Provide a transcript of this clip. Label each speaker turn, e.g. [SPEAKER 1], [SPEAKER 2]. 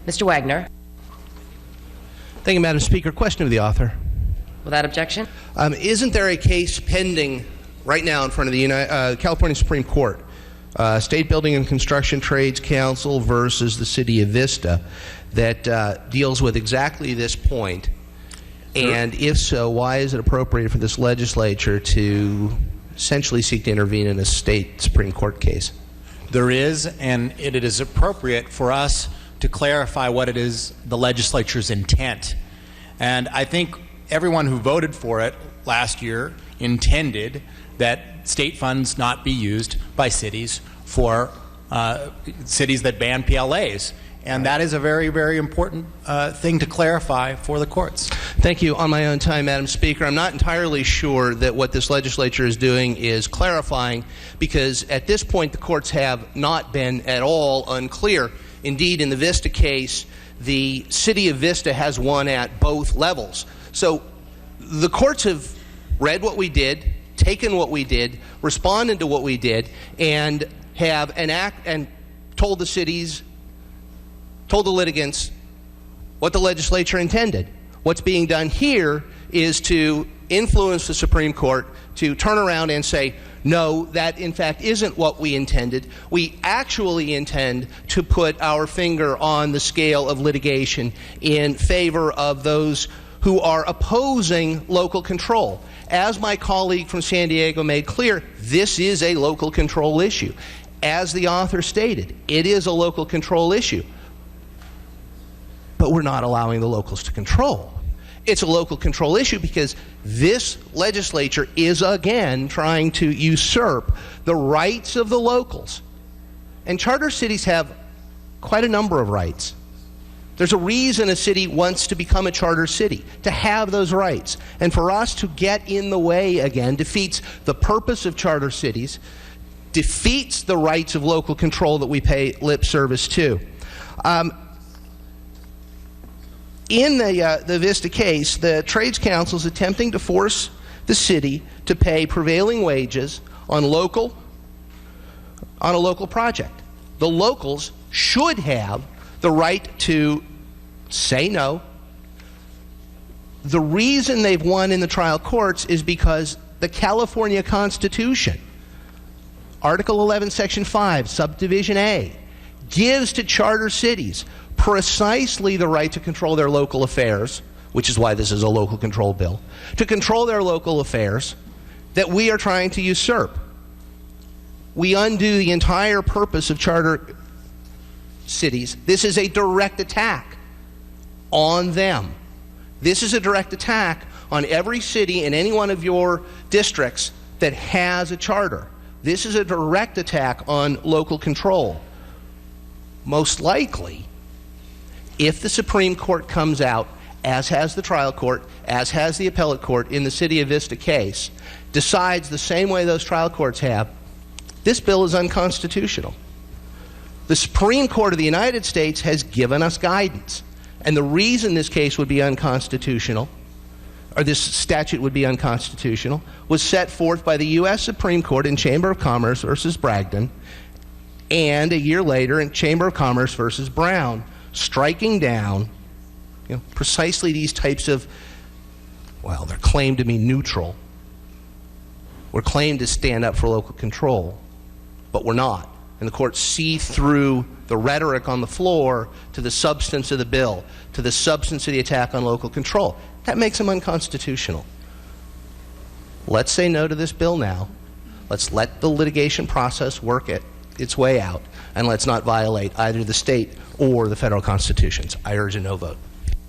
[SPEAKER 1] Mr. Wagner.
[SPEAKER 2] Thank you, Madam Speaker. Question of the author.
[SPEAKER 1] Without objection.
[SPEAKER 2] Isn't there a case pending right now in front of the California Supreme Court, State Building and Construction Trades Council versus the City of Vista, that deals with exactly this point? And if so, why is it appropriate for this legislature to essentially seek to intervene in a state Supreme Court case?
[SPEAKER 3] There is, and it is appropriate for us to clarify what it is the legislature's intent. And I think everyone who voted for it last year intended that state funds not be used by cities for cities that ban PLAs. And that is a very, very important thing to clarify for the courts.
[SPEAKER 2] Thank you. On my own time, Madam Speaker, I'm not entirely sure that what this legislature is doing is clarifying, because at this point the courts have not been at all unclear. Indeed, in the Vista case, the City of Vista has won at both levels. So the courts have read what we did, taken what we did, responded to what we did, and have told the cities, told the litigants what the legislature intended. What's being done here is to influence the Supreme Court to turn around and say, no, that in fact isn't what we intended. We actually intend to put our finger on the scale of litigation in favor of those who are opposing local control. As my colleague from San Diego made clear, this is a local control issue. As the author stated, it is a local control issue. But we're not allowing the locals to control. It's a local control issue because this legislature is again trying to usurp the rights of the locals. And charter cities have quite a number of rights. There's a reason a city wants to become a charter city, to have those rights. And for us to get in the way again defeats the purpose of charter cities, defeats the rights of local control that we pay lip service to. In the Vista case, the Trades Council is attempting to force the city to pay prevailing wages on a local project. The locals should have the right to say no. The reason they've won in the trial courts is because the California Constitution, Article 11, Section 5, Subdivision A, gives to charter cities precisely the right to control their local affairs, which is why this is a local control bill, to control their local affairs that we are trying to usurp. We undo the entire purpose of charter cities. This is a direct attack on them. This is a direct attack on every city in any one of your districts that has a charter. This is a direct attack on local control. Most likely, if the Supreme Court comes out, as has the trial court, as has the appellate court in the City of Vista case, decides the same way those trial courts have, this bill is unconstitutional. The Supreme Court of the United States has given us guidance. And the reason this case would be unconstitutional, or this statute would be unconstitutional, was set forth by the U.S. Supreme Court in Chamber of Commerce versus Bragdon, and a year later in Chamber of Commerce versus Brown, striking down precisely these types of, well, they're claimed to be neutral. We're claimed to stand up for local control, but we're not. And the courts see through the rhetoric on the floor to the substance of the bill, to the substance of the attack on local control. That makes them unconstitutional. Let's say no to this bill now. Let's let the litigation process work its way out, and let's not violate either the state or the federal constitutions. I urge a no vote.